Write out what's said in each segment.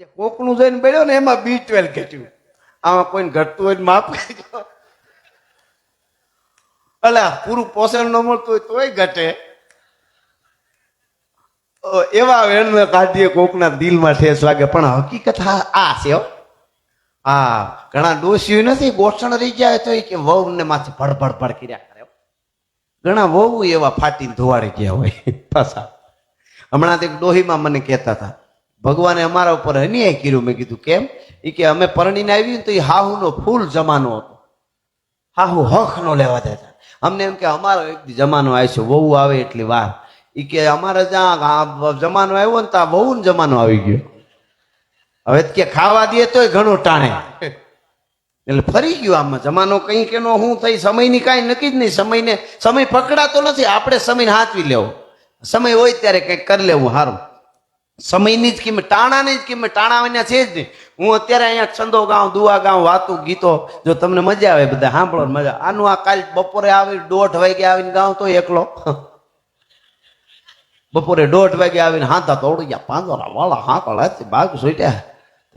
જે કોકનું જોઈને પડ્યો ને એમાં B12 ઘટ્યું. આમાં કોઈને ઘટતું હોય માફ કરજો. અલા પૂરું પોષણ ન મળતું હોય તોય ઘટે. એવા વેણને કાઢીએ કોકના દિલમાં ઠેસ લાગે. પણ હકીકત આ છે હો. હા ઘણા ડોશીઓ નથી ગોઠણ રહી ગયા તો કે વહુ ને માથે ભડભડ ભડ કર્યા કરે. ઘણા વહુ એવા ફાટીને ધોવાડી ગયા હોય પાછા. હમણાં એક ડોહીમાં મને કહેતા હતા ભગવાને અમારા ઉપર અન્યાય કર્યું. મેં કીધું કેમ? એ કે અમે પરણીને આવી ને તો એ હાહુનો ફૂલ જમાનો હતો. હાહુ હક નો લેવા દેતા. અમને એમ કે અમારો એક જમાનો આવ્યો વહુ આવે એટલી વાર. એ કે અમારે જ્યાં જમાનો આવ્યો ને ત્યાં વહુ ને જમાનો આવી ગયો. હવે કે ખાવા દે તોય ઘણું ટાણે. એટલે ફરી ગયો આમાં જમાનો કઈ કેનો હું થઈ સમયની કાંઈ નક્કી જ નહીં. સમય પકડાતો નથી. આપણે સમયને હાથવી લેવો. સમય હોય ત્યારે કંઈક કરી લેવું સારું. સમયની જ કિંમત ટાણાની જ કિંમત ટાણાવાના છે જ નહીં. હું અત્યારે અહીંયા છંદો ગાઉં દુઆ ગાઉં વાતું ગીતો જો તમને મજા આવે બધા સાંભળો મજા. આનું આ કાલ બપોરે આવી 1:30 વાગે આવીને ગાઉં તો એકલો બપોરે 1:30 વાગે આવીને હાથા તોડી ગયા પાંદોરા વાળા હાકળ હતી બાગ સોટ્યા.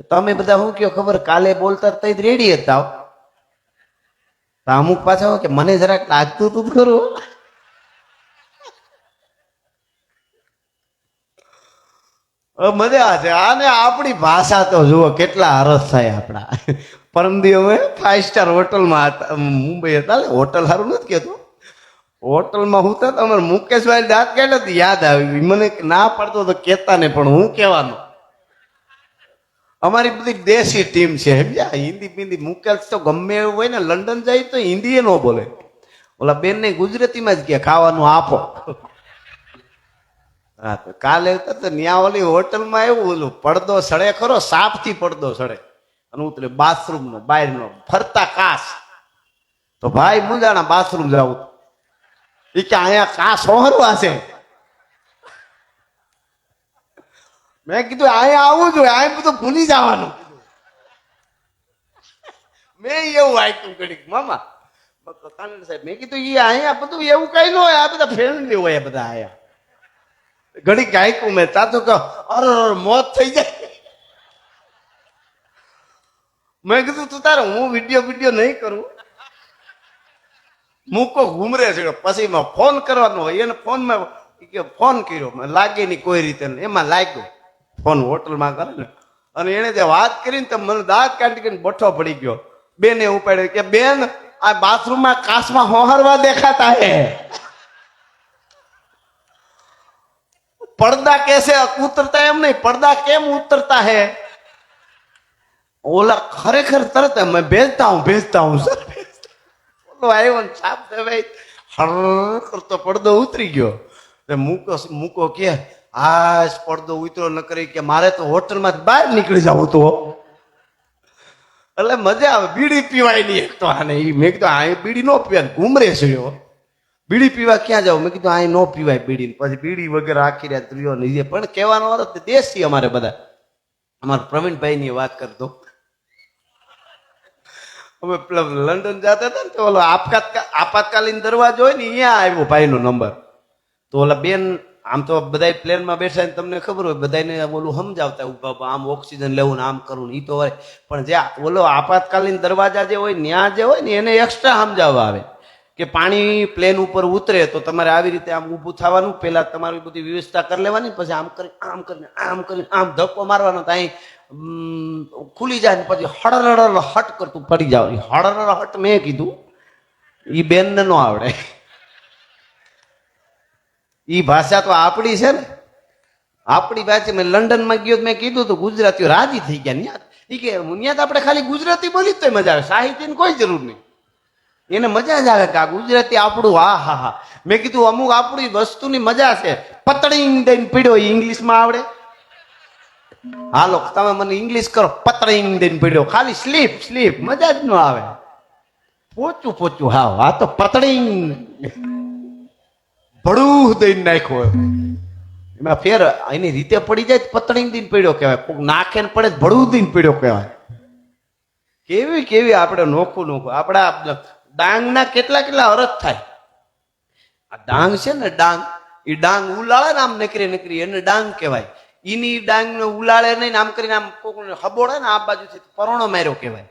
તમે બધા શું કયો ખબર કાલે બોલતા તઈ રેડી હતા. અમુક પાછા કે મને જરાક લાગતું તું ખરું. મજા છે આને. આપણી ભાષા તો જુઓ કેટલા હરસ થાય આપણા. પરમદી અમે 5 સ્ટાર હોટલમાં હતા મુંબઈ હતા. હોટલ સારું નથી કહેતું. હોટલમાં હું તો તમારે મુકેશભાઈ દાંત કાઢ્યો યાદ આવી. મને ના પડતો તો કહેતા ને પણ હું કહેવાનું. અમારી બધી દેશી ટીમ છે સમજ્યા. હિન્દી પિંદી મુકેશ તો ગમે એવું હોય ને લંડન જાય તો હિન્દી એ ન બોલે. ઓલા બેન ને ગુજરાતીમાં જ કે ખાવાનું આપો. હા તો કાલે તો ન્યા ઓલી હોટલમાં એવું ઓલું પડદો સડે ખરો સાપથી પડદો સડે અને ઉતરે બાથરૂમ નો બહારનો ફરતા કાચ. તો ભાઈ મુંજાણા બાથરૂમ જાવું એ કે અહીંયા કાચ હોરવા છે. મેં કીધું અહીંયા આવવું જોઈએ. અહીંયા બધું ભૂલી જવાનું. મેં એવું આપ્યું ઘડીક મામા સાહેબ. મેં કીધું એ અહીંયા બધું એવું કઈ ન હોય. આ બધા ફ્રેન્ડલી હોય બધા અહીંયા. ઘડીક ગાયકું મેં તાતો કહો અરે મોત થઈ જાય. મેં કીધું તું તારે હું વિડીયો નહીં કરું. મૂકો ઘૂમરે છે પછી ફોન કરવાનો હોય એને ફોનમાં ફોન કર્યો લાગે નહીં કોઈ રીતે. એમાં લાગ્યો ફોન હોટલમાં કરે ને અને એને જે વાત કરીને તો મને દાંત કાઢી કરીને બઠો પડી ગયો. બેને ઉપાડ્યો કે બેન આ બાથરૂમમાં કાચમાં હોહરવા દેખાતા હે. पर्दा कैसे उतरता है? हम नहीं पर्दा केम उतरता है? ओला खरेखर तरत है मैं भेजता हूँ सर. बोलो आयो छाप दे भाई हर करतो પડદો ઉતરી ગયો. મૂકો કે આ પડદો ઉતરો ન કરી કે મારે તો હોટલમાં બહાર નીકળી જાવ તો એટલે મજા આવે. બીડી પીવાય નહીં એક તો આને. મેં કીધું આ બીડી નો પીવાય ઘૂમરે છે. બીડી પીવા ક્યાં જાવ? મેં કીધું આ નો પીવાય બીડી. પછી બીડી વગેરે આખી રાત ત્રીઓ નહીં. પણ કહેવાનો અર્થ દેશી અમારે બધા. અમારા પ્રવીણભાઈ ની વાત કરતો. અમે લંડન જતા હતા ને તો ઓલો આપાતકાલીન દરવાજો હોય ને અહીંયા આવ્યો ભાઈ નો નંબર. તો ઓલા બેન આમ તો બધા પ્લેનમાં બેઠા ને તમને ખબર હોય બધાને ઓલું સમજાવતા ઉભા આમ ઓક્સિજન લેવું ને આમ કરવું ને એ તો હોય. પણ જે ઓલો આપાતકાલીન દરવાજા જે હોય ત્યાં જે હોય ને એને એક્સ્ટ્રા સમજાવવા આવે કે પાણી પ્લેન ઉપર ઉતરે તો તમારે આવી રીતે આમ ઊભું થવાનું. પેલા તમારી બધી વ્યવસ્થા કરી લેવાની. પછી આમ કરીને આમ ધક્કો મારવાનો. અહીં ખુલી જાય ને પછી હળરળ હટ કરતું પડી જાવ. હળરળ હટ મેં કીધું એ બેનને ન આવડે. એ ભાષા તો આપણી છે ને. આપણી ભાષા. મેં લંડનમાં ગયો મેં કીધું તો ગુજરાતીઓ રાજી થઈ ગયા. એ કે ત્યાં આપણે ખાલી ગુજરાતી બોલી તો મજા આવે. સાહિત્યની કોઈ જરૂર નહીં. એને મજા જ આવે કે આ ગુજરાતી આપણું. હા. મેં કીધું અમુક આપણી વસ્તુની મજા છે. પતળી દઈને પીડ્યો ઇંગ્લિશમાં આવડે? હાલો તમે મને ઇંગ્લિશ કરો. પતળી દઈને પીડ્યો ખાલી સ્લીપ મજા જ ન આવે. પોચું હાવ. આ તો પતળી ભડું દઈને નાખ્યો. એમાં ફેર એની રીતે પડી જાય પતળી દઈને પીડ્યો કહેવાય. કોક નાખે ને પડે ભડું દઈને પીડ્યો કહેવાય. કેવી આપણે નોખું આપણા ડાંગના કેટલા અરથ થાય. આ ડાંગ છે ને ડાંગ એ ડાંગ ઉલાળે ને આમ નકરી એને ડાંગ કહેવાય. ઈની ડાંગને ઉલાળે નહીં ને આમ કરીને આમ કોકને હબોડે ને આ બાજુથી પરોણો માર્યો કહેવાય.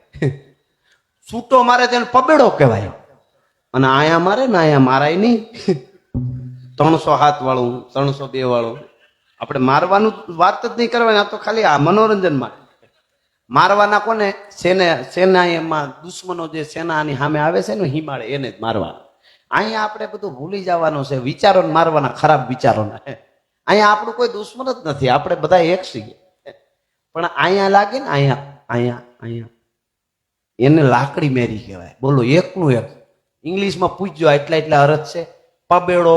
છૂટો મારે તેને પબેડો કહેવાય. અને આયા મારે ને આયા મારાય નહીં. 307 વાળું 302 વાળું આપણે મારવાનું વાત જ નહીં કરવાની. આ તો ખાલી આ મનોરંજન માટે. મારવાના કોને? સેના એમાં દુશ્મનો જે સેનાની સામે આવે છે ને હિમાળે એને જ મારવાના. અહીંયા આપણે બધું ભૂલી જવાનું છે. વિચારોને મારવાના, ખરાબ વિચારોને. અહીંયા આપણું કોઈ દુશ્મન જ નથી, આપણે બધા એક છીએ. પણ અહીંયા લાગે ને અહીંયા એને લાકડી મેરી કહેવાય. બોલો, એકનું એક. ઇંગ્લિશમાં પૂછજો એટલા અર્થ છે. પબેડો,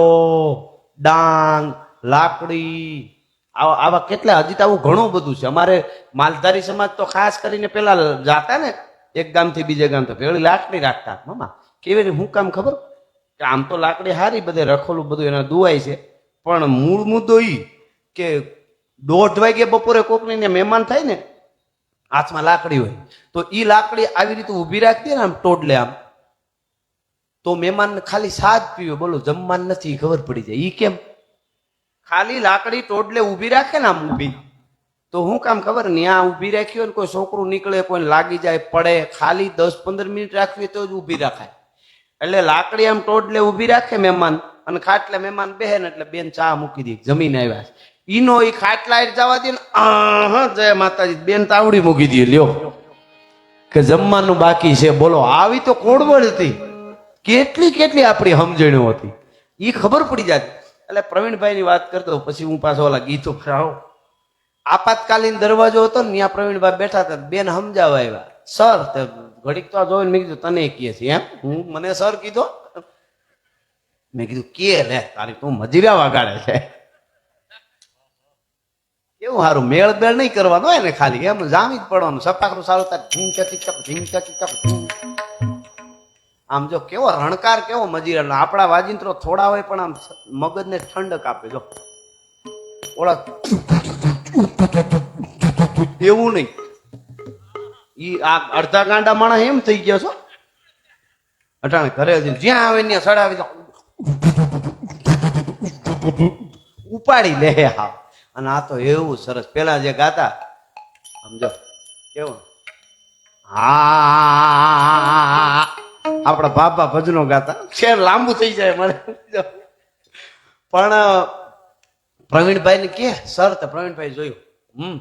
ડાંગ, લાકડી, આવા કેટલા, હજી તો આવું ઘણું બધું છે. અમારે માલધારી સમાજ તો ખાસ કરીને પેલા જાતા ને એક ગામથી બીજે ગામ તો પેલી લાકડી રાખતા. મામા કેવી હું કામ ખબર કે આમ તો લાકડી હારી, બધે રખોલું બધું એના દુવાય છે, પણ મૂળ મુદ્દો ઈ કે 1:30 વાગે બપોરે કોકની મહેમાન થાય ને, હાથમાં લાકડી હોય તો ઈ લાકડી આવી રીતે ઊભી રાખતી ને આમ ટોડલે આમ, તો મહેમાનને ખાલી સાજ પીવે. બોલો, જમવાનું નથી ખબર પડી જાય. ઈ કેમ? ખાલી લાકડી ટોડલે ઊભી રાખે ને આમ ઊભી, તો હું કામ ખબર ને ત્યાં ઊભી રાખી હોય ને કોઈ છોકરું નીકળે, કોઈ લાગી જાય, પડે, ખાલી 10-15 મિનિટ રાખવી તો જ ઊભી રાખાય. એટલે લાકડી આમ ટોડલે ઊભી રાખે મહેમાન, અને ખાટલે મહેમાન બેહે ને એટલે બેન ચા મૂકી દે, જમીને આવ્યા ઈનો ઈ ખાટલા જવા દે ને જય માતાજી, બેન તાવડી મૂકી દે, લ્યો કે જમવાનું બાકી છે. બોલો, આવી તો કોડવડ હતી. કેટલી આપણી સમજણો હતી, ઈ ખબર પડી જાય. એટલે પ્રવીણભાઈ ની વાત કરતો પછી હું પાછો ઓલા ગીતો ખાવ. આપાતકાલીન દરવાજો હતો ને ત્યાં પ્રવીણભાઈ બેઠા હતા, બેન સમજાવવા આવ્યા. સર ઘડીક તો જોઈને મેં કીધું તને કહે છે એમ? હું મને સર કીધો? મેં કીધું કે લે તારી તું મજીરા વગાડે છે. કેવું સારું, મેળ બેળ નહીં કરવાનો હોય ને, ખાલી એમ જામી જ પડવાનું. સપાકરું સારું તાર આમ જો કેવો રણકાર, કેવો મજીરા. આપણા વાજિંત્રો થોડા હોય પણ આમ મગજને ઠંડક આપે. જો ઓળખ એવું નહીં. ઈ આ અડધા ગાંડા માણસ એમ થઈ ગયો છો અટાણે ઘરે જ્યાં આવે ત્યાં સડાવી દો, ઉપાડી લે. હા, અને આ તો એવું સરસ પેલા જે ગાતા સમજો કેવું, હા આપણા બાપા ભજનો ગાતા. શેર લાંબુ થઈ જાય મને. પણ પ્રવીણભાઈ ને કે સર, તો પ્રવીણભાઈ જોયું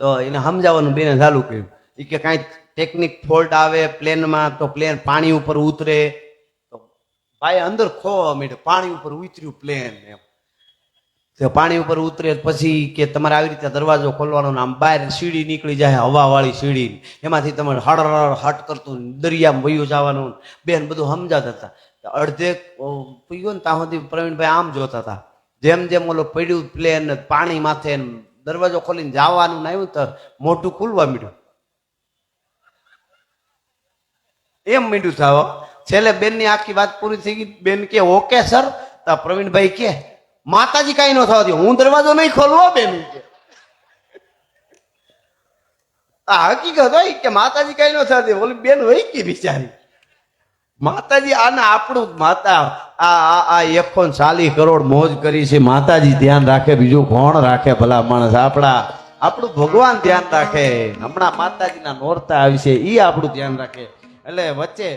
તો એને સમજાવવાનું બેને ચાલુ કર્યું. એ કે કાંઈ ટેકનિક ફોલ્ટ આવે પ્લેનમાં તો પ્લેન પાણી ઉપર ઉતરે, તો ભાઈ અંદર ખોવા માંડ્યો, પાણી ઉપર ઉતર્યું પ્લેન. એમ તો પાણી ઉપર ઉતરે પછી કે તમારે આવી રીતે દરવાજો ખોલવાનો, આમ બહાર સીડી નીકળી જાય, હવા વાળી સીડી, એમાંથી તમારે હડ હટ કરતું દરિયામાં વયું જવાનું. બેન બધું સમજાતા હતા. અડધે પીગો ને ત્યાં સુધી પ્રવીણભાઈ આમ જોતા હતા. જેમ જેમ ઓલો પડ્યું પ્લેન પાણી માથે, દરવાજો ખોલીને જવાનું ને આવ્યું તો મોટું ખુલવા માંડ્યું. એમ માંડ્યું થાવ. છેલ્લે બેન ની આખી વાત પૂરી થઈ ગઈ. બેન કે ઓકે સર. તો પ્રવીણભાઈ કે માતાજી કઈ ન થવા દે, હું દરવાજો નહીં ખોલવો બેન. આ હકીકત હોય કે માતાજી કઈ ન થવા દે. બોલી બેન હોય કે બિચારી માતાજી આને આપણું માતા આ 140 કરોડ મોજ કરી છે. માતાજી ધ્યાન રાખે, બીજું કોણ રાખે ભલા માણસ? આપણું ભગવાન ધ્યાન રાખે. હમણાં માતાજીના નોરતા આવી છે, ઈ આપણું ધ્યાન રાખે. એટલે વચ્ચે